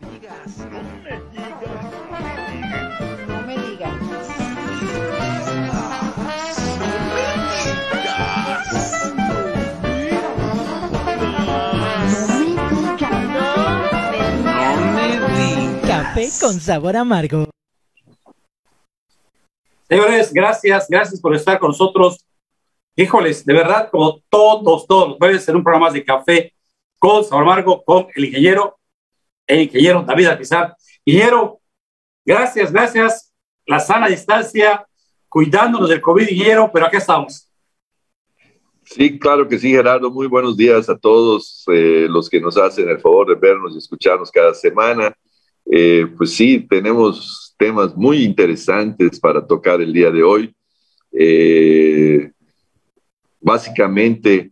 digas. No me digas. Café con sabor amargo. Señores, gracias por estar con nosotros. Híjoles, de verdad, como todos los jueves en un programa más de Café con sabor amargo con el ingeniero David Alpizar. Ingeniero, gracias, la sana distancia, cuidándonos del COVID, ingeniero, pero acá estamos. Sí, claro que sí, Gerardo. Muy buenos días a todos los que nos hacen el favor de vernos y escucharnos cada semana. Pues sí, tenemos temas muy interesantes para tocar el día de hoy. Básicamente,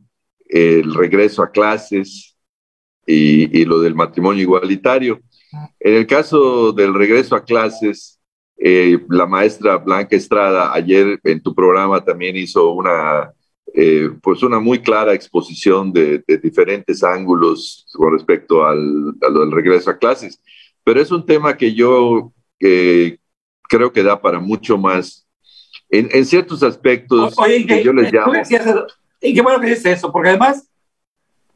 el regreso a clases y lo del matrimonio igualitario. En el caso del regreso a clases, la maestra Blanca Estrada ayer en tu programa también hizo una muy clara exposición de diferentes ángulos con respecto a lo del regreso a clases. Pero es un tema que yo creo que da para mucho más en ciertos aspectos. Oye, que yo les llamo. Y qué bueno que dices eso, porque además,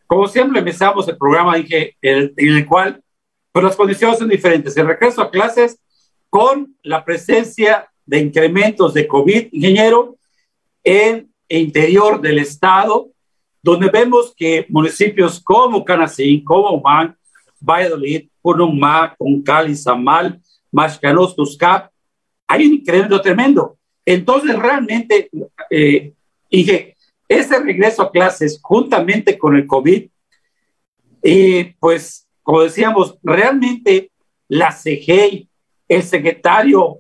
como siempre empezamos el programa, en el cual pues las condiciones son diferentes. El regreso a clases con la presencia de incrementos de COVID, ingeniero, en el interior del estado, donde vemos que municipios como Canacín, como Humán, Valladolid, Punumá, Concal, Izamal, Mascanos, Tuscap, hay un incremento tremendo. Entonces, realmente, ese regreso a clases juntamente con el COVID, pues, como decíamos, realmente la CGI, el secretario,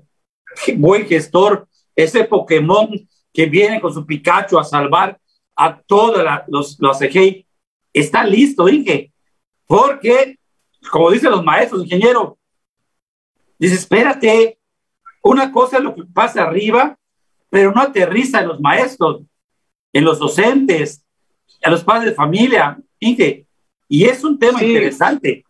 buen gestor, ese Pokémon que viene con su Pikachu a salvar a todos los CGI, está listo, Inge, porque, como dicen los maestros, ingeniero, dice, espérate, una cosa es lo que pasa arriba, pero no aterriza en los maestros, en los docentes, a los padres de familia, Inge, y es un tema interesante.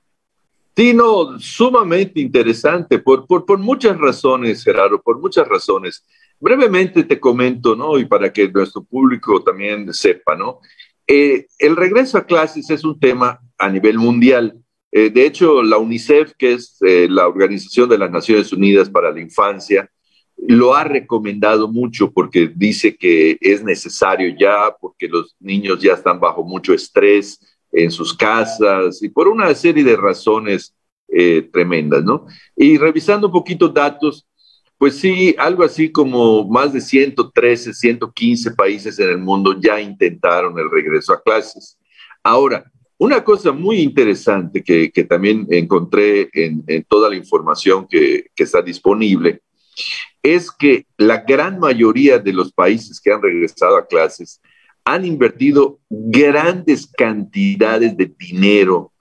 Sí, no, sumamente interesante, por muchas razones, Gerardo, por muchas razones. Brevemente te comento, ¿no? Y para que nuestro público también sepa, ¿no? El regreso a clases es un tema a nivel mundial. De hecho, la UNICEF, que es la Organización de las Naciones Unidas para la Infancia, lo ha recomendado mucho porque dice que es necesario ya, porque los niños ya están bajo mucho estrés en sus casas y por una serie de razones tremendas, ¿no? Y revisando un poquito datos, pues sí, algo así como más de 113, 115 países en el mundo ya intentaron el regreso a clases. Ahora, una cosa muy interesante que también encontré en toda la información que está disponible es que la gran mayoría de los países que han regresado a clases han invertido grandes cantidades de dinero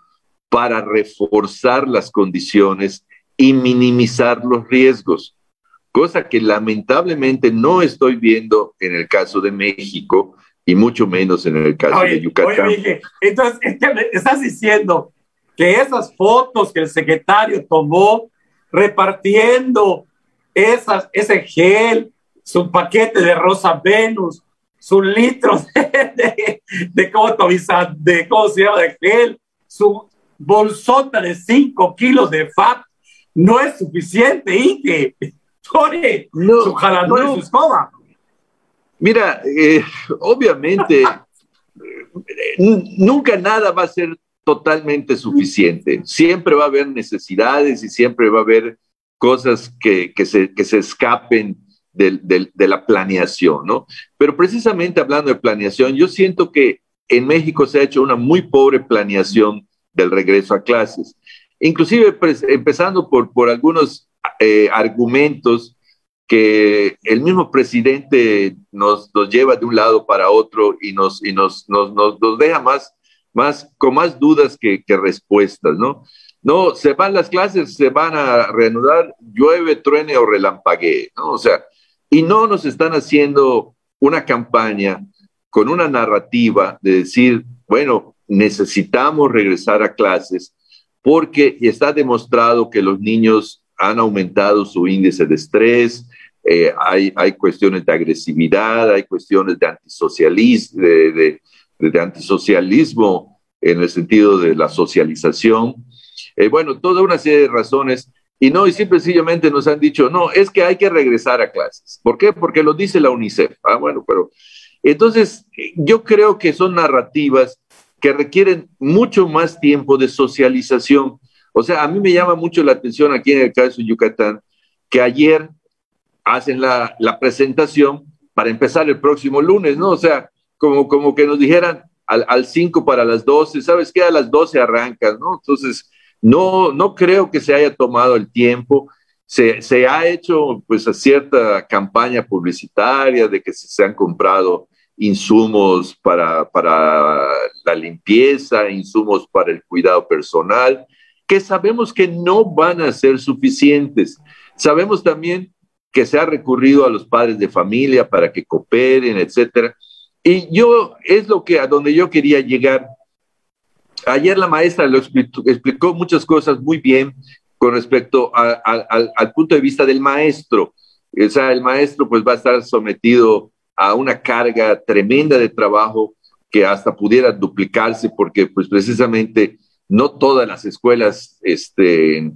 para reforzar las condiciones y minimizar los riesgos, cosa que lamentablemente no estoy viendo en el caso de México y mucho menos en el caso de Yucatán. Oye, entonces, estás diciendo que esas fotos que el secretario tomó repartiendo ese gel, su paquete de Rosa Venus, sus litros ¿cómo se llama? De gel, su bolsota de 5 kilos de FAP, no es suficiente, Inge. No, su jalador y su escoba. Mira, obviamente, nunca nada va a ser totalmente suficiente. Siempre va a haber necesidades y siempre va a haber cosas que se escapen de la planeación, ¿no? Pero precisamente hablando de planeación, yo siento que en México se ha hecho una muy pobre planeación del regreso a clases. Inclusive empezando por algunos argumentos que el mismo presidente nos lleva de un lado para otro y nos deja con más dudas que respuestas, ¿no? No, se van las clases, se van a reanudar, llueve, truene o relampaguee, ¿no? O sea, y no nos están haciendo una campaña con una narrativa de decir, bueno, necesitamos regresar a clases porque está demostrado que los niños han aumentado su índice de estrés, hay cuestiones de agresividad, hay cuestiones de antisocialismo, de antisocialismo en el sentido de la socialización. Bueno, toda una serie de razones. Y simple y sencillamente nos han dicho, no, es que hay que regresar a clases. ¿Por qué? Porque lo dice la UNICEF. Bueno, pero entonces yo creo que son narrativas que requieren mucho más tiempo de socialización. O sea, a mí me llama mucho la atención aquí en el caso de Yucatán, que ayer hacen la presentación para empezar el próximo lunes, ¿no? O sea, como que nos dijeran al 5 para las 12, ¿sabes qué? A las 12 arrancas, ¿no? Entonces, no creo que se haya tomado el tiempo. Se ha hecho pues cierta campaña publicitaria de que se han comprado insumos para la limpieza, insumos para el cuidado personal, que sabemos que no van a ser suficientes. Sabemos también que se ha recurrido a los padres de familia para que cooperen, etcétera. Y es a donde yo quería llegar. Ayer la maestra explicó muchas cosas muy bien con respecto al punto de vista del maestro. O sea, el maestro pues va a estar sometido a una carga tremenda de trabajo que hasta pudiera duplicarse porque pues precisamente no todas las escuelas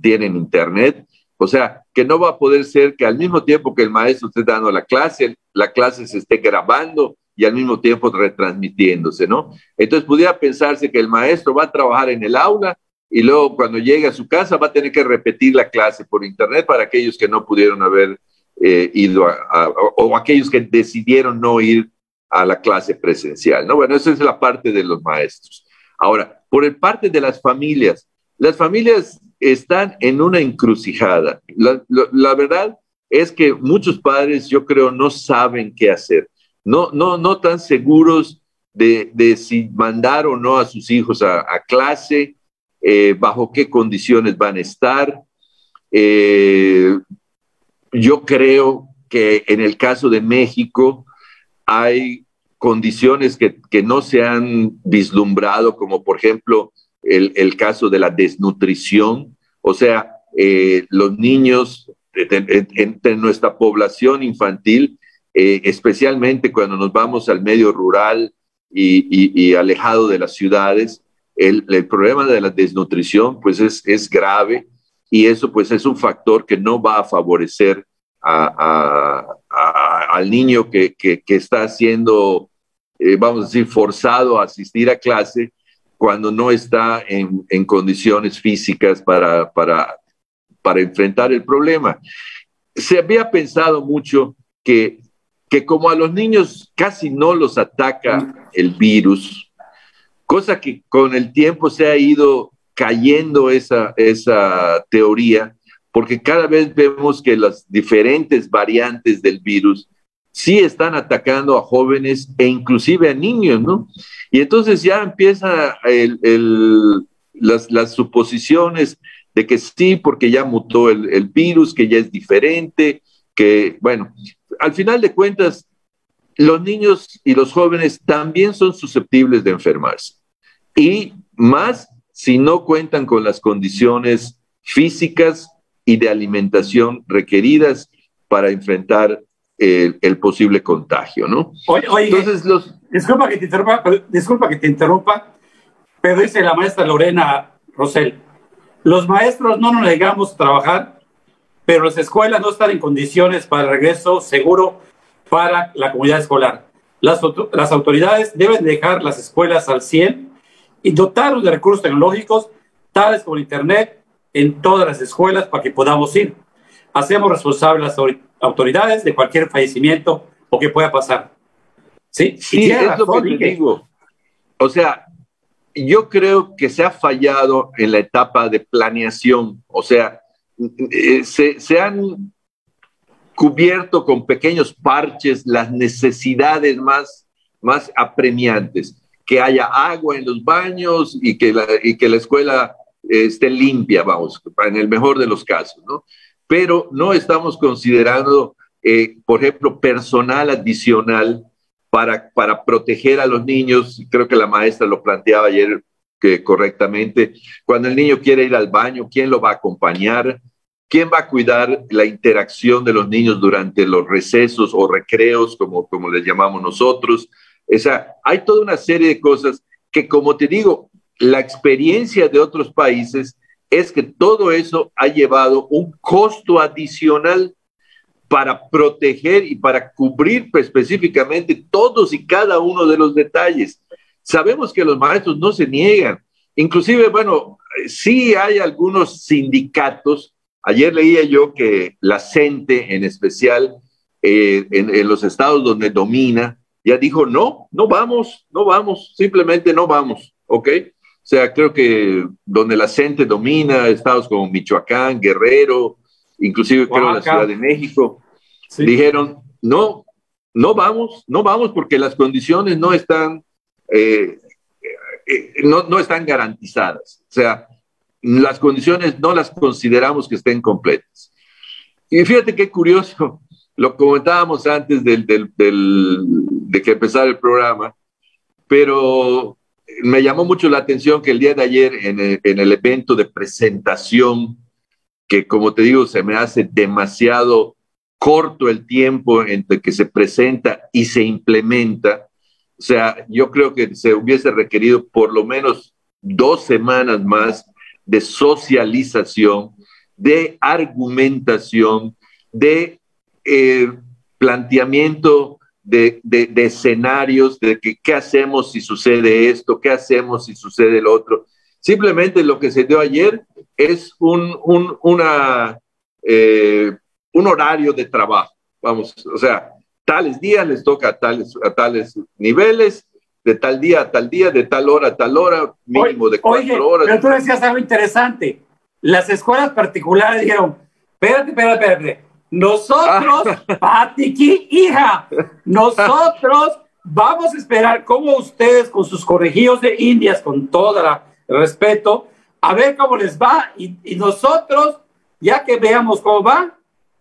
tienen internet. O sea, que no va a poder ser que al mismo tiempo que el maestro esté dando la clase se esté grabando y al mismo tiempo retransmitiéndose, ¿no? Entonces pudiera pensarse que el maestro va a trabajar en el aula y luego cuando llegue a su casa va a tener que repetir la clase por internet para aquellos que no pudieron haber ido o aquellos que decidieron no ir a la clase presencial, ¿no? Bueno, esa es la parte de los maestros. Ahora, por el parte de las familias están en una encrucijada. La verdad es que muchos padres, yo creo, no saben qué hacer. No tan seguros de si mandar o no a sus hijos a clase, bajo qué condiciones van a estar. Yo creo que en el caso de México hay condiciones que no se han vislumbrado, como por ejemplo el caso de la desnutrición. O sea, los niños entre nuestra población infantil, especialmente cuando nos vamos al medio rural y alejado de las ciudades, el problema de la desnutrición pues es grave y eso pues es un factor que no va a favorecer al niño que está siendo, vamos a decir, forzado a asistir a clase cuando no está en condiciones físicas para enfrentar el problema. Se había pensado mucho que como a los niños casi no los ataca el virus, cosa que con el tiempo se ha ido cayendo esa teoría, porque cada vez vemos que las diferentes variantes del virus sí están atacando a jóvenes e inclusive a niños, ¿no? Y entonces ya empiezan las suposiciones de que sí, porque ya mutó el virus, que ya es diferente, que, bueno, al final de cuentas, los niños y los jóvenes también son susceptibles de enfermarse. Y más si no cuentan con las condiciones físicas y de alimentación requeridas para enfrentar el posible contagio, ¿no? Oye, entonces, disculpa que te interrumpa, pero dice la maestra Lorena Rosell, los maestros no nos negamos a trabajar, pero las escuelas no están en condiciones para el regreso seguro para la comunidad escolar. Las autoridades deben dejar las escuelas al 100 y dotarnos de recursos tecnológicos, tales como el Internet, en todas las escuelas para que podamos ir. Hacemos responsables las autoridades de cualquier fallecimiento o que pueda pasar. Sí, sí, es lo que te digo. O sea, yo creo que se ha fallado en la etapa de planeación. O sea, se han cubierto con pequeños parches las necesidades más apremiantes. Que haya agua en los baños y que la escuela esté limpia, vamos, en el mejor de los casos, ¿no? Pero no estamos considerando, por ejemplo, personal adicional para proteger a los niños. Creo que la maestra lo planteaba ayer correctamente. Cuando el niño quiere ir al baño, ¿quién lo va a acompañar? ¿Quién va a cuidar la interacción de los niños durante los recesos o recreos, como les llamamos nosotros? O sea, hay toda una serie de cosas que, como te digo, la experiencia de otros países es que todo eso ha llevado un costo adicional para proteger y para cubrir específicamente todos y cada uno de los detalles. Sabemos que los maestros no se niegan. Inclusive, bueno, sí hay algunos sindicatos. Ayer leía yo que la CENTE, en especial, en los estados donde domina, ya dijo, no vamos, simplemente no vamos, ¿ok? O sea, creo que donde la CENTE domina, estados como Michoacán, Guerrero, inclusive creo la Ciudad de México, sí, dijeron, no vamos porque las condiciones no están, no están garantizadas. O sea, las condiciones no las consideramos que estén completas. Y fíjate qué curioso, lo comentábamos antes de que empezara el programa, pero me llamó mucho la atención que el día de ayer en el evento de presentación, que como te digo, se me hace demasiado corto el tiempo entre que se presenta y se implementa. O sea, yo creo que se hubiese requerido por lo menos 2 semanas más de socialización, de argumentación, de planteamiento de escenarios, de que, qué hacemos si sucede esto, qué hacemos si sucede lo otro. Simplemente lo que se dio ayer es un horario de trabajo. Vamos, o sea, tales días les toca a tales niveles, de tal día a tal día, de tal hora a tal hora, mínimo de 4 horas. Pero tú decías algo interesante. Las escuelas particulares dijeron, espérate. Nosotros, Patiki, hija, nosotros vamos a esperar cómo ustedes con sus conejillos de indias, con todo el respeto, a ver cómo les va y nosotros, ya que veamos cómo va,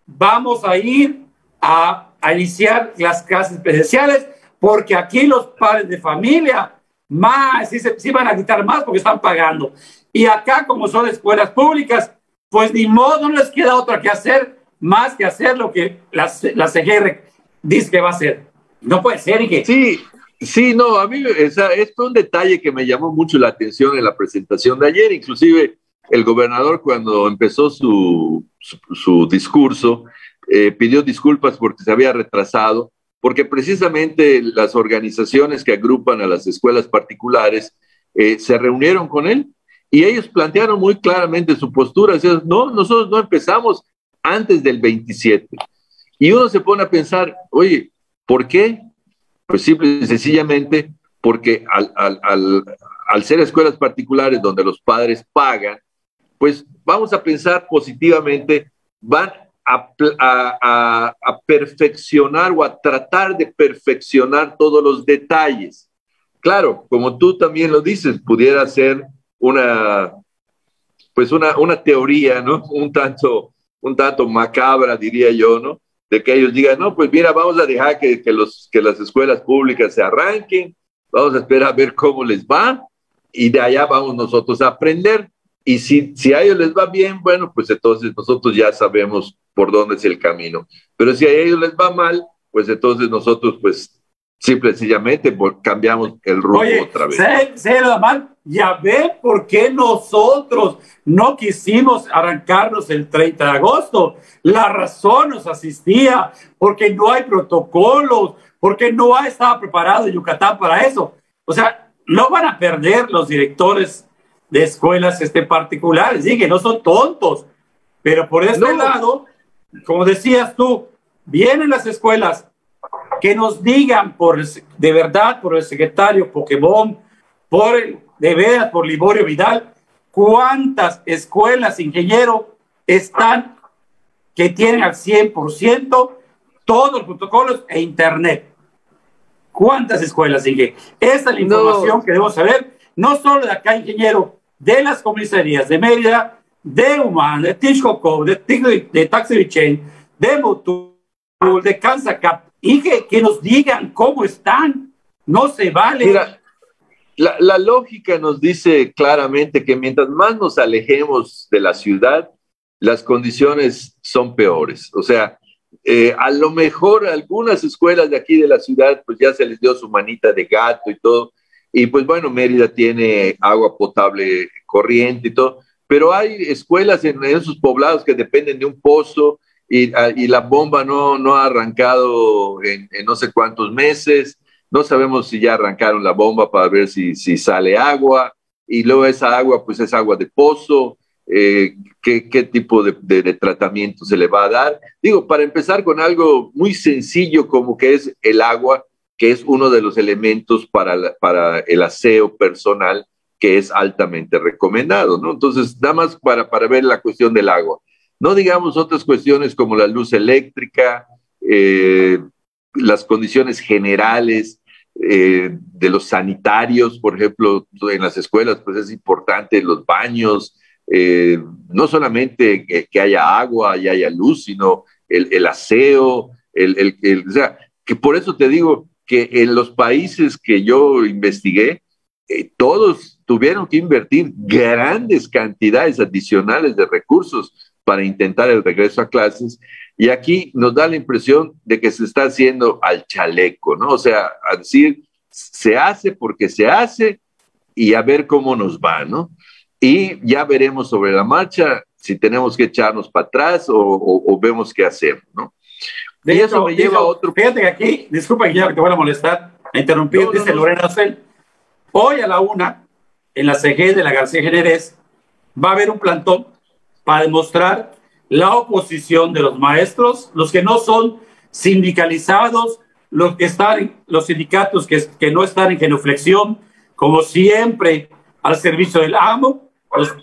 vamos a ir a iniciar las clases presenciales, porque aquí los padres de familia más sí van a quitar más porque están pagando. Y acá, como son escuelas públicas, pues ni modo, no les queda otra que hacer más que hacer lo que la CGR dice que va a hacer. No puede ser, ¿y qué? Sí, no, a mí es un detalle que me llamó mucho la atención en la presentación de ayer. Inclusive el gobernador, cuando empezó su discurso, pidió disculpas porque se había retrasado, porque precisamente las organizaciones que agrupan a las escuelas particulares se reunieron con él y ellos plantearon muy claramente su postura. Decían, no, nosotros no empezamos antes del 27. Y uno se pone a pensar, oye, ¿por qué? Pues simple y sencillamente porque al ser escuelas particulares donde los padres pagan, pues vamos a pensar positivamente, van a perfeccionar o a tratar de perfeccionar todos los detalles. Claro, como tú también lo dices, pudiera ser una teoría, ¿no? Un tanto macabra, diría yo, ¿no? De que ellos digan, no, pues mira, vamos a dejar que las escuelas públicas se arranquen, vamos a esperar a ver cómo les va y de allá vamos nosotros a aprender. Y si a ellos les va bien, bueno, pues entonces nosotros ya sabemos por dónde es el camino. Pero si a ellos les va mal, pues entonces nosotros, pues, simple y sencillamente cambiamos el rumbo otra vez. Se da mal. Ya ven por qué nosotros no quisimos arrancarnos el 30 de agosto. La razón nos asistía, porque no hay protocolos, porque no estaba preparado Yucatán para eso. O sea, no van a perder los directores de escuelas particulares, sí, que no son tontos, pero por lado, como decías tú, vienen las escuelas que nos digan de verdad por el secretario Pokémon, de veras por Liborio Vidal, cuántas escuelas, ingeniero, están que tienen al 100% todos los protocolos e internet. ¿Cuántas escuelas, ingeniero? Esa es la información que debemos saber, no solo de acá, ingeniero, de las comisarías de Mérida, de Humán, de Tishkokov, de Taxivichen, de Motul, de Kansacap, y que nos digan cómo están. No se vale. Mira, la lógica nos dice claramente que mientras más nos alejemos de la ciudad, las condiciones son peores. O sea, a lo mejor algunas escuelas de aquí de la ciudad, pues ya se les dio su manita de gato y todo. Y pues bueno, Mérida tiene agua potable corriente y todo, pero hay escuelas en esos poblados que dependen de un pozo y la bomba no ha arrancado en no sé cuántos meses. No sabemos si ya arrancaron la bomba para ver si sale agua, y luego esa agua pues es agua de pozo. ¿Qué tipo de tratamiento se le va a dar? Digo, para empezar con algo muy sencillo como que es el agua, que es uno de los elementos para el aseo personal, que es altamente recomendado, ¿no? Entonces, nada más para ver la cuestión del agua. No digamos otras cuestiones como la luz eléctrica, las condiciones generales de los sanitarios, por ejemplo, en las escuelas, pues es importante los baños, no solamente que haya agua y haya luz, sino el aseo, o sea, que por eso te digo que en los países que yo investigué, todos tuvieron que invertir grandes cantidades adicionales de recursos para intentar el regreso a clases, y aquí nos da la impresión de que se está haciendo al chaleco, ¿no? O sea, a decir, se hace porque se hace y a ver cómo nos va, ¿no? Y ya veremos sobre la marcha si tenemos que echarnos para atrás o vemos qué hacer, ¿no? De y eso me lleva a otro... Fíjate que aquí, disculpa que te voy a molestar, a interrumpir, no, dice Lorena Ocel. Hoy a la 1, en la CG de la García Generés, va a haber un plantón para demostrar la oposición de los maestros, los que no son sindicalizados, los sindicatos que no están en genuflexión, como siempre, al servicio del amo.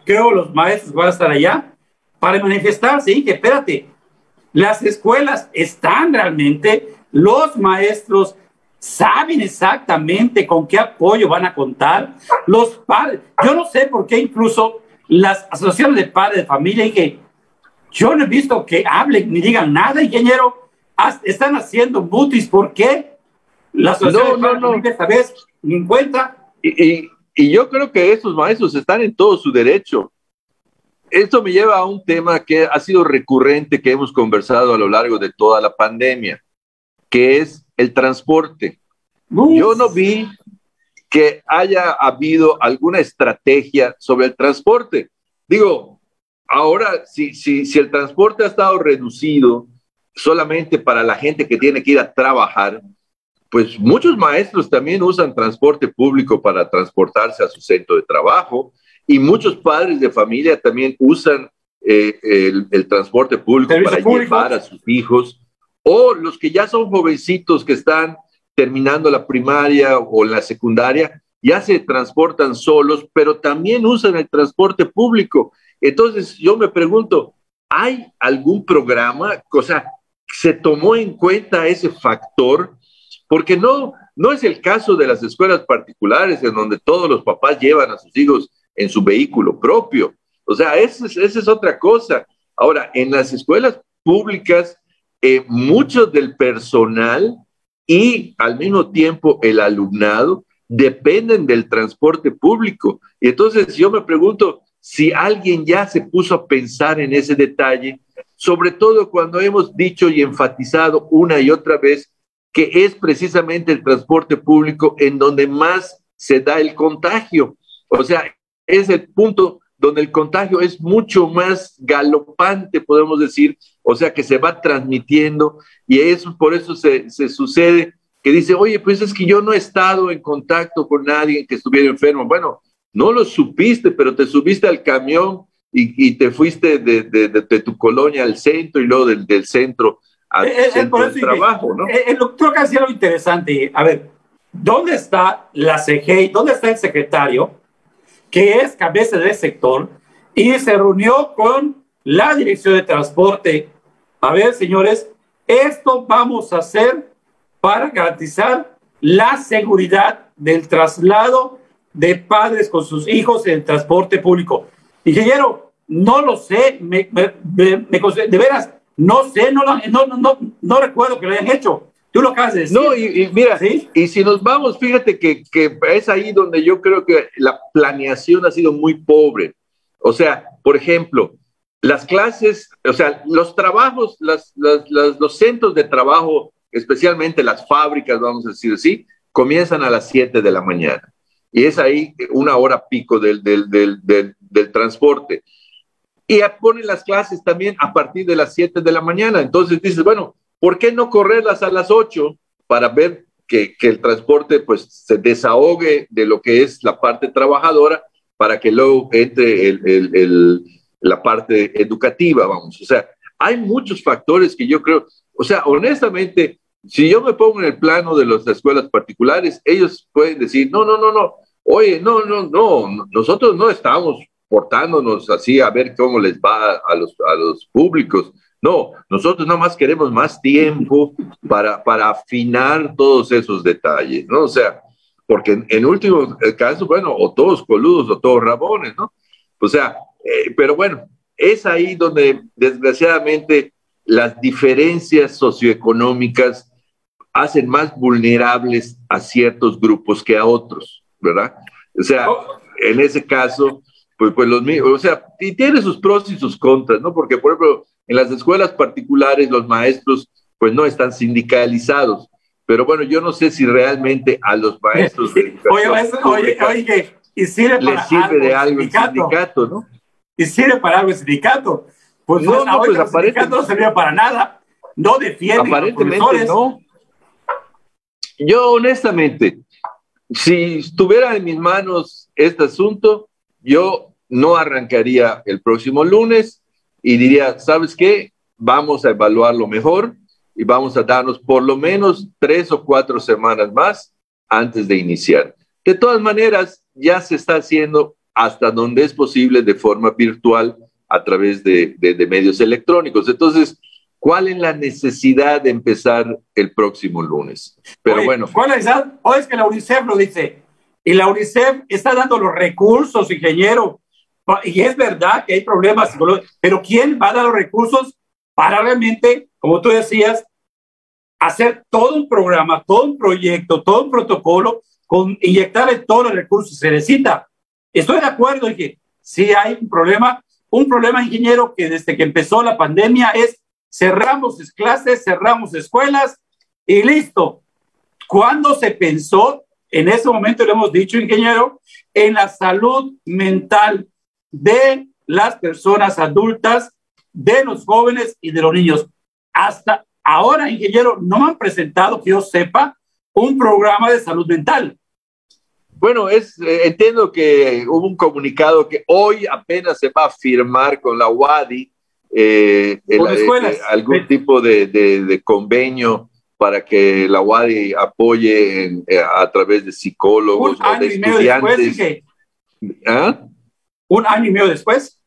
Creo los maestros van a estar allá para manifestarse y que, espérate, las escuelas están realmente, los maestros saben exactamente con qué apoyo van a contar, los padres. Yo no sé por qué incluso las asociaciones de padres de familia, y que yo no he visto que hablen ni digan nada, ingeniero, están haciendo mutis. ¿Por qué? La asociación de familia esta vez ni en cuenta. Y yo creo que esos maestros están en todo su derecho. Esto me lleva a un tema que ha sido recurrente, que hemos conversado a lo largo de toda la pandemia, que es el transporte. Yo no vi que haya habido alguna estrategia sobre el transporte. Digo, ahora, si el transporte ha estado reducido solamente para la gente que tiene que ir a trabajar, pues muchos maestros también usan transporte público para transportarse a su centro de trabajo, y muchos padres de familia también usan el transporte público para llevar a sus hijos, o los que ya son jovencitos que están terminando la primaria o la secundaria, ya se transportan solos, pero también usan el transporte público. Entonces yo me pregunto, ¿hay algún programa? O sea, ¿se tomó en cuenta ese factor? Porque no es el caso de las escuelas particulares en donde todos los papás llevan a sus hijos en su vehículo propio. O sea, esa es otra cosa. Ahora, en las escuelas públicas, mucho del personal y al mismo tiempo el alumnado dependen del transporte público. Y entonces yo me pregunto si alguien ya se puso a pensar en ese detalle, sobre todo cuando hemos dicho y enfatizado una y otra vez que es precisamente el transporte público en donde más se da el contagio. O sea, es el punto donde el contagio es mucho más galopante, podemos decir, o sea, que se va transmitiendo, y eso, por eso se sucede que dice, oye, pues es que yo no he estado en contacto con nadie que estuviera enfermo. Bueno, no lo supiste, pero te subiste al camión y te fuiste de tu colonia al centro, y luego del centro al centro de trabajo, ¿no? El doctor hacía algo interesante. A ver, ¿dónde está la CGI? ¿Dónde está el secretario, que es cabeza del sector, y se reunió con la Dirección de Transporte? A ver, señores, esto vamos a hacer para garantizar la seguridad del traslado de padres con sus hijos en el transporte público. Ingeniero, no lo sé, de veras, no sé, no recuerdo que lo hayan hecho. Tú lo acabas de decir. No, y mira, ¿sí? Y si nos vamos, fíjate que es ahí donde yo creo que la planeación ha sido muy pobre. O sea, por ejemplo, las clases, o sea, los trabajos, los centros de trabajo, especialmente las fábricas, vamos a decir así, comienzan a las 7 de la mañana. Y es ahí una hora pico del transporte. Y ponen las clases también a partir de las 7 de la mañana. Entonces dices, bueno, ¿por qué no correrlas a las 8 para ver que el transporte pues se desahogue de lo que es la parte trabajadora para que luego entre la parte educativa, vamos? O sea, hay muchos factores que yo creo, o sea, honestamente, si yo me pongo en el plano de las escuelas particulares, ellos pueden decir, no, oye, no, nosotros no estamos portándonos así a ver cómo les va a los públicos. No, nosotros nada más queremos más tiempo para afinar todos esos detalles, ¿no? O sea, porque en último caso, bueno, o todos coludos o todos rabones, ¿no? O sea, pero bueno, es ahí donde desgraciadamente las diferencias socioeconómicas hacen más vulnerables a ciertos grupos que a otros, ¿verdad? O sea, en ese caso, pues los mismos, o sea, y tiene sus pros y sus contras, ¿no? Porque, por ejemplo, en las escuelas particulares los maestros, pues no están sindicalizados, pero bueno, yo no sé si realmente a los maestros oye, y sirve para les sirve de algo el sindicato, ¿no? Y sirve para algo el sindicato. Pues no, pues el sindicato no sirve para nada, no defiende. Aparentemente no. Yo honestamente, si estuviera en mis manos este asunto, yo no arrancaría el próximo lunes y diría, ¿sabes qué? Vamos a evaluarlo mejor y vamos a darnos por lo menos 3 o 4 semanas más antes de iniciar. De todas maneras, ya se está haciendo hasta donde es posible de forma virtual a través de medios electrónicos. Entonces, ¿cuál es la necesidad de empezar el próximo lunes? Pero bueno. ¿Cuál es la necesidad? O es que la UNICEF lo dice. Y la UNICEF está dando los recursos, ingeniero. Y es verdad que hay problemas psicológicos, pero ¿quién va a dar los recursos para realmente, como tú decías, hacer todo un programa, todo un proyecto, todo un protocolo, con inyectarle todos los recursos que se necesita? Estoy de acuerdo en que sí hay un problema, ingeniero, que desde que empezó la pandemia es cerramos clases, cerramos escuelas y listo. ¿Cuándo se pensó? En ese momento, lo hemos dicho, ingeniero, en la salud mental de las personas adultas, de los jóvenes y de los niños. Hasta ahora, ingeniero, no me han presentado, que yo sepa, un programa de salud mental. Bueno, entiendo que hubo un comunicado que hoy apenas se va a firmar con la UADY, algún tipo de convenio para que la UADY apoye a través de psicólogos o de estudiantes. ¿Un año y medio después?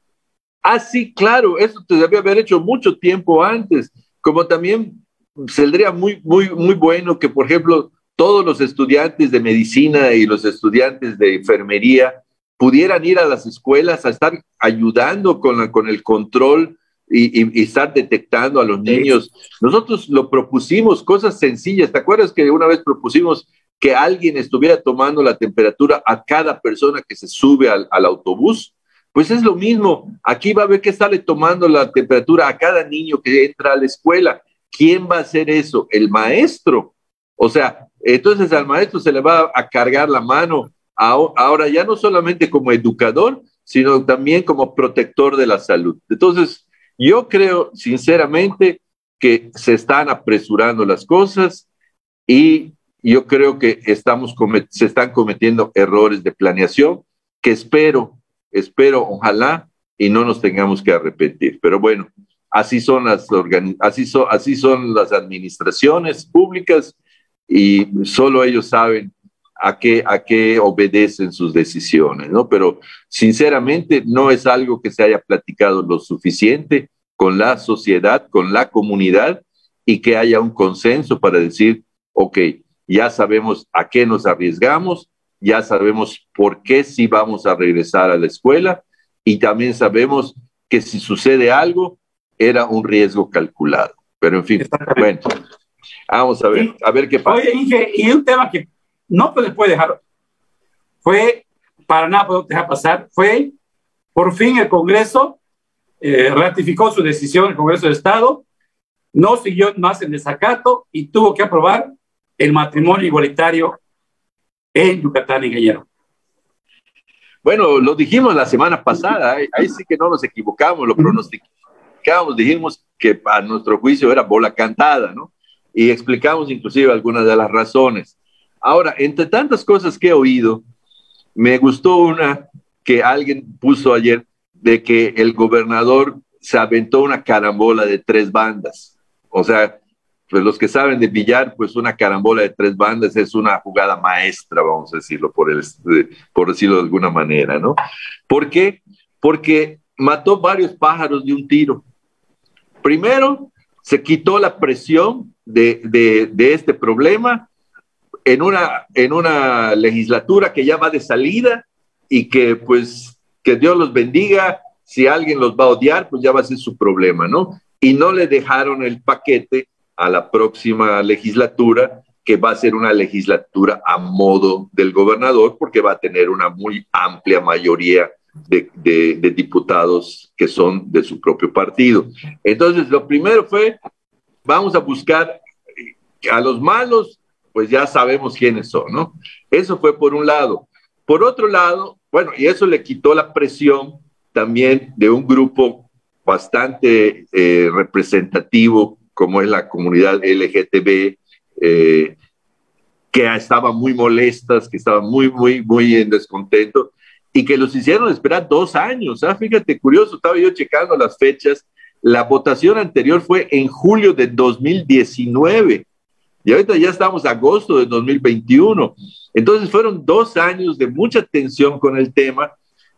Ah, sí, claro, eso se debe haber hecho mucho tiempo antes. Como también saldría muy bueno que, por ejemplo, todos los estudiantes de medicina y los estudiantes de enfermería pudieran ir a las escuelas a estar ayudando con el control y estar detectando a los niños. Nosotros lo propusimos, cosas sencillas. ¿Te acuerdas que una vez propusimos que alguien estuviera tomando la temperatura a cada persona que se sube al autobús? Pues es lo mismo. Aquí va a haber que estarle tomando la temperatura a cada niño que entra a la escuela. ¿Quién va a hacer eso? El maestro. O sea, entonces al maestro se le va a cargar la mano ahora ya no solamente como educador, sino también como protector de la salud. Entonces, yo creo sinceramente que se están apresurando las cosas y yo creo que se están cometiendo errores de planeación que espero, ojalá, y no nos tengamos que arrepentir. Pero bueno, así son las administraciones públicas y solo ellos saben a qué obedecen sus decisiones, ¿no? Pero sinceramente no es algo que se haya platicado lo suficiente con la sociedad, con la comunidad, y que haya un consenso para decir, ok, ya sabemos a qué nos arriesgamos, ya sabemos por qué sí vamos a regresar a la escuela, y también sabemos que si sucede algo, era un riesgo calculado. Pero en fin, bueno, Vamos a ver qué pasa. Oye, Inge, y un tema que no se puede dejar, para nada puedo dejar pasar, fue por fin el Congreso ratificó su decisión, el Congreso de Estado, no siguió más en desacato y tuvo que aprobar el matrimonio igualitario en Yucatán, ingeniero. Bueno, lo dijimos la semana pasada, ahí sí que no nos equivocamos, lo pronosticamos, dijimos que a nuestro juicio era bola cantada, ¿no? Y explicamos inclusive algunas de las razones. Ahora, entre tantas cosas que he oído, me gustó una que alguien puso ayer, de que el gobernador se aventó una carambola de 3 bandas. O sea, pues los que saben de billar, pues una carambola de 3 bandas es una jugada maestra, vamos a decirlo, por decirlo de alguna manera, ¿no? ¿Por qué? Porque mató varios pájaros de un tiro. Primero, se quitó la presión de este problema en una legislatura que ya va de salida y que, pues, que Dios los bendiga. Si alguien los va a odiar, pues ya va a ser su problema, ¿no? Y no le dejaron el paquete a la próxima legislatura, que va a ser una legislatura a modo del gobernador, porque va a tener una muy amplia mayoría de diputados que son de su propio partido. Entonces, lo primero fue, vamos a buscar a los malos, pues ya sabemos quiénes son, ¿no? Eso fue por un lado. Por otro lado, bueno, y eso le quitó la presión también de un grupo bastante representativo, como es la comunidad LGTB, que estaban muy molestas, que estaban muy en descontento, y que los hicieron esperar 2 años. Fíjate, curioso, estaba yo checando las fechas. La votación anterior fue en julio de 2019, y ahorita ya estamos en agosto de 2021. Entonces fueron 2 años de mucha tensión con el tema,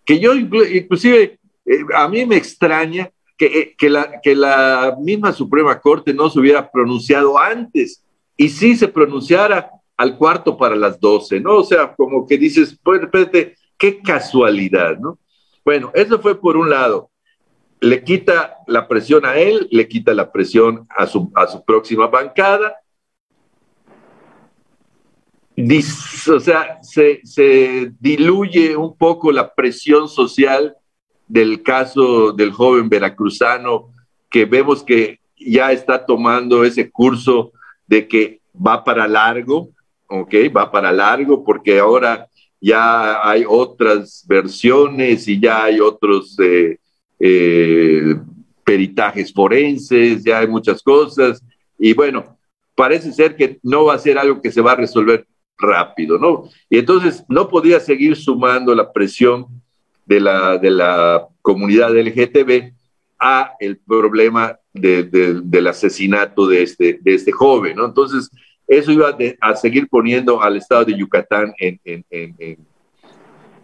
que yo inclusive, a mí me extraña que la misma Suprema Corte no se hubiera pronunciado antes, y sí se pronunciara al 11:45, ¿no? O sea, como que dices, pues, espérate, qué casualidad, ¿no? Bueno, eso fue por un lado. Le quita la presión a él, le quita la presión a su próxima bancada. O sea, se diluye un poco la presión social del caso del joven veracruzano, que vemos que ya está tomando ese curso de que va para largo, ¿ok? Va para largo, porque ahora ya hay otras versiones y ya hay otros peritajes forenses, ya hay muchas cosas, y bueno, parece ser que no va a ser algo que se va a resolver rápido, ¿no? Y entonces no podía seguir sumando la presión de la comunidad LGTB a el problema del asesinato de este joven, ¿no? Entonces, eso iba a seguir poniendo al estado de Yucatán en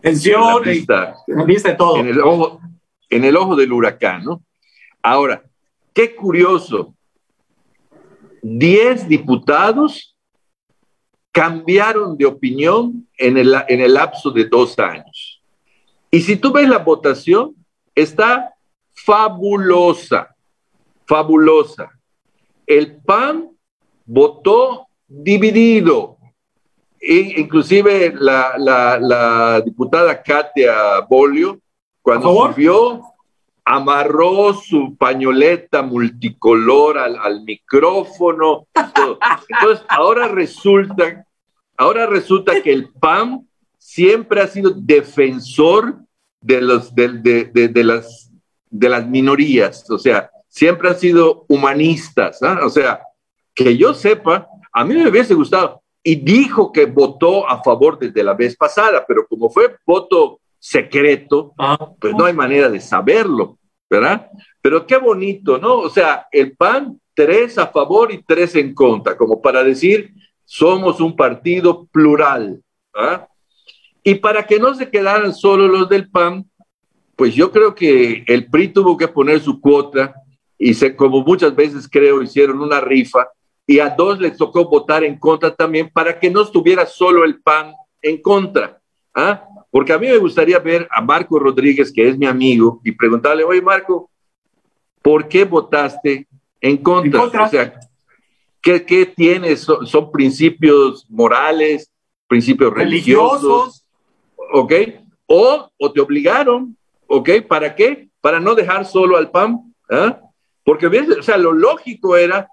tensión, en la vista de todo. En el ojo del huracán, ¿no? Ahora, qué curioso, 10 diputados cambiaron de opinión en el lapso de 2 años. Y si tú ves la votación, está fabulosa, fabulosa. El PAN votó dividido. Inclusive la diputada Katia Bolio, cuando subió, amarró su pañoleta multicolor al micrófono. Entonces, ahora resulta que el PAN siempre ha sido defensor de las minorías, o sea, siempre han sido humanistas, ¿eh? O sea, que yo sepa, a mí me hubiese gustado, y dijo que votó a favor desde la vez pasada, pero como fue voto secreto, pues no hay manera de saberlo, ¿verdad? Pero qué bonito, ¿no? O sea, el PAN, 3 a favor y 3 en contra, como para decir, somos un partido plural, ¿ah? Y para que no se quedaran solo los del PAN, pues yo creo que el PRI tuvo que poner su cuota, y como muchas veces creo, hicieron una rifa, y a 2 les tocó votar en contra también, para que no estuviera solo el PAN en contra, ¿ah? Porque a mí me gustaría ver a Marco Rodríguez, que es mi amigo, y preguntarle, oye, Marco, ¿por qué votaste en contra? O sea, ¿Qué tienes? Son principios morales, principios religiosos, ¿ok? O te obligaron, ¿ok? ¿Para qué? Para no dejar solo al PAN, ¿eh? Porque, o sea, lo lógico era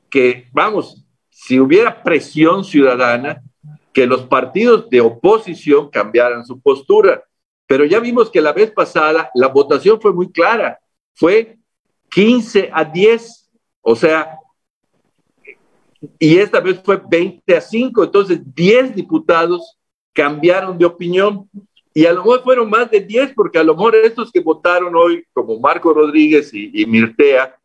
que, vamos, si hubiera presión ciudadana, que los partidos de oposición cambiaran su postura. Pero ya vimos que la vez pasada la votación fue muy clara, fue 15-10, o sea, y esta vez fue 20-5, entonces 10 diputados cambiaron de opinión, y a lo mejor fueron más de 10, porque a lo mejor estos que votaron hoy, como Marco Rodríguez y Mirtea,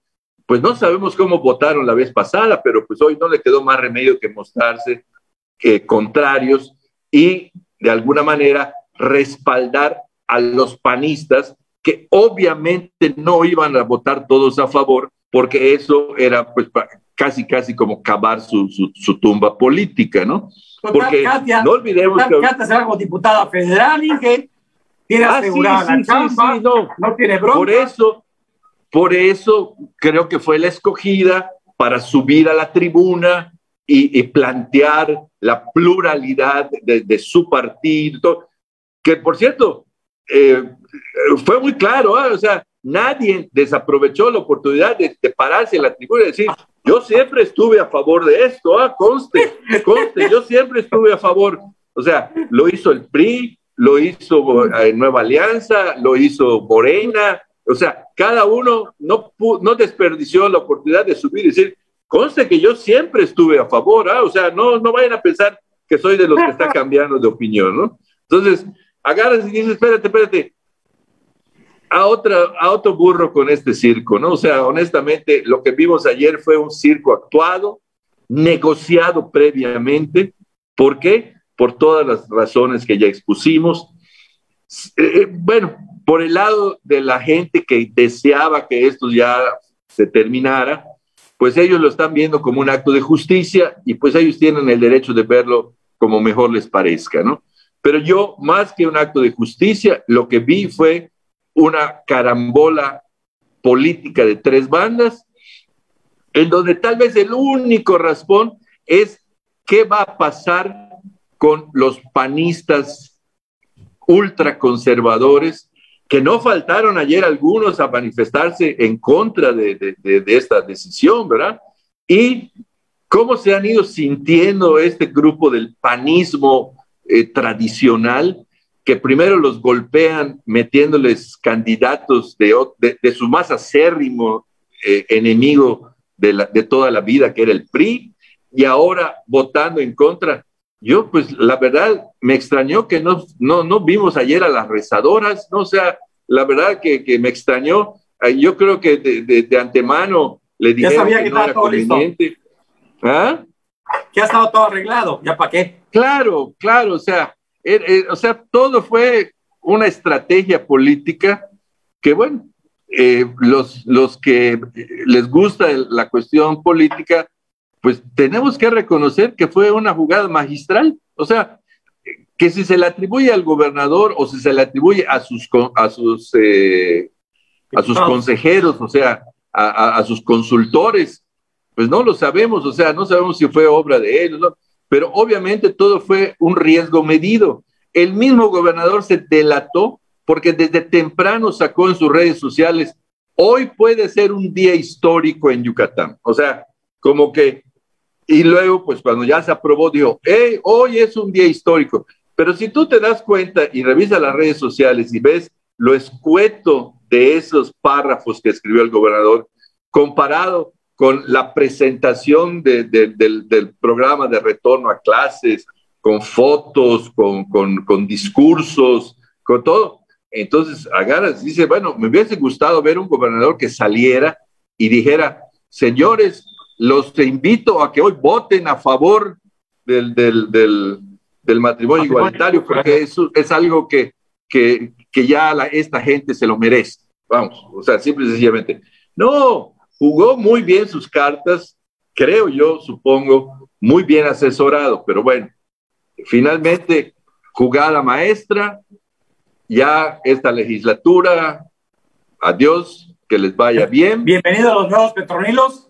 pues no sabemos cómo votaron la vez pasada, pero pues hoy no le quedó más remedio que mostrarse contrarios y de alguna manera respaldar a los panistas, que obviamente no iban a votar todos a favor, porque eso era pues casi como cavar su tumba política, ¿no? Porque Katia, no olvidemos que Katia será como diputada federal y que tiene asegurada la chamba, no tiene bronca. Por eso creo que fue la escogida para subir a la tribuna y plantear la pluralidad de su partido, que por cierto, fue muy claro, ¿eh? O sea, nadie desaprovechó la oportunidad de pararse en la tribuna y decir, yo siempre estuve a favor de esto, conste, yo siempre estuve a favor. O sea, lo hizo el PRI, lo hizo Nueva Alianza, lo hizo Morena, o sea, cada uno no desperdició la oportunidad de subir y decir, conste que yo siempre estuve a favor, o sea, no vayan a pensar que soy de los que está cambiando de opinión, ¿no? Entonces, agarras y dices, espérate, a otro burro con este circo, ¿no? O sea, honestamente, lo que vimos ayer fue un circo actuado, negociado previamente. ¿Por qué? Por todas las razones que ya expusimos. Bueno, por el lado de la gente que deseaba que esto ya se terminara, pues ellos lo están viendo como un acto de justicia y pues ellos tienen el derecho de verlo como mejor les parezca, ¿no? Pero yo, más que un acto de justicia, lo que vi fue una carambola política de tres bandas, en donde tal vez el único raspón es qué va a pasar con los panistas ultraconservadores, que no faltaron ayer algunos a manifestarse en contra de esta decisión, ¿verdad? Y cómo se han ido sintiendo este grupo del panismo tradicional, que primero los golpean metiéndoles candidatos de su más acérrimo enemigo de toda la vida, que era el PRI, y ahora votando en contra. Yo, pues, la verdad, me extrañó que no vimos ayer a las rezadoras, ¿no? O sea, la verdad que me extrañó. Yo creo que de antemano le dijeron que no era conveniente. ¿Ah? Ya estaba todo arreglado, ¿ya para qué? Claro, o sea, todo fue una estrategia política que, bueno, los que les gusta la cuestión política, pues tenemos que reconocer que fue una jugada magistral. O sea, que si se le atribuye al gobernador o si se le atribuye a sus consejeros, o sea, a sus consultores, pues no lo sabemos, o sea, no sabemos si fue obra de ellos, ¿no? Pero obviamente todo fue un riesgo medido. El mismo gobernador se delató porque desde temprano sacó en sus redes sociales, hoy puede ser un día histórico en Yucatán. O sea, como que, y luego pues cuando ya se aprobó dijo, hoy es un día histórico. Pero si tú te das cuenta y revisas las redes sociales y ves lo escueto de esos párrafos que escribió el gobernador, comparado con la presentación del programa de retorno a clases, con fotos, con discursos, con todo. Entonces agarras y dice, bueno, me hubiese gustado ver un gobernador que saliera y dijera, señores, los invito a que hoy voten a favor del matrimonio igualitario, porque eso es algo que ya esta gente se lo merece. Vamos, o sea, simple y sencillamente. No, jugó muy bien sus cartas, creo yo, supongo, muy bien asesorado, pero bueno, finalmente, jugada maestra, ya esta legislatura, adiós, que les vaya bien. Bienvenido a los nuevos Petronilos.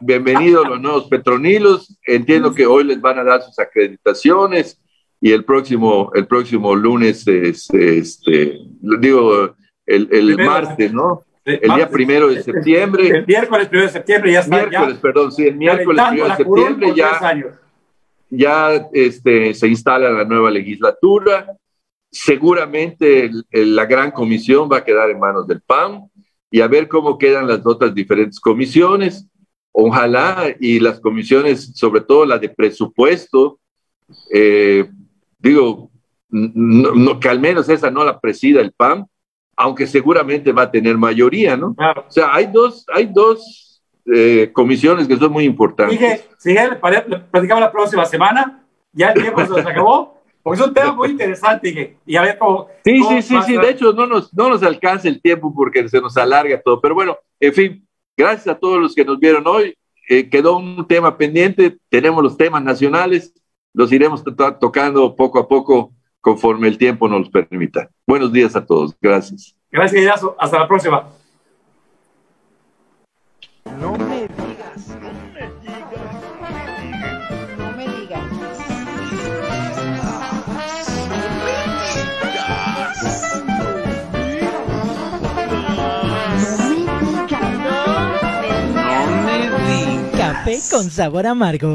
Bienvenidos los nuevos Petronilos. Entiendo que hoy les van a dar sus acreditaciones y el próximo lunes, el martes, ¿no? El día 1 de septiembre. El miércoles 1 de septiembre ya está. El miércoles 1 de septiembre ya se instala la nueva legislatura. Seguramente la gran comisión va a quedar en manos del PAN y a ver cómo quedan las otras diferentes comisiones. Ojalá y las comisiones, sobre todo la de presupuesto, que al menos esa no la presida el PAN, aunque seguramente va a tener mayoría, ¿no? Claro. O sea, hay dos comisiones que son muy importantes. Platicamos la próxima semana, ya el tiempo se nos acabó, porque es un tema muy interesante, y a ver cómo... Sí, de hecho no nos alcanza el tiempo porque se nos alarga todo, pero bueno, en fin, gracias a todos los que nos vieron hoy, quedó un tema pendiente, tenemos los temas nacionales, los iremos tocando poco a poco conforme el tiempo nos permita. Buenos días a todos, gracias. Gracias, Yazo, hasta la próxima. No me digas. No me digas. Café con sabor amargo.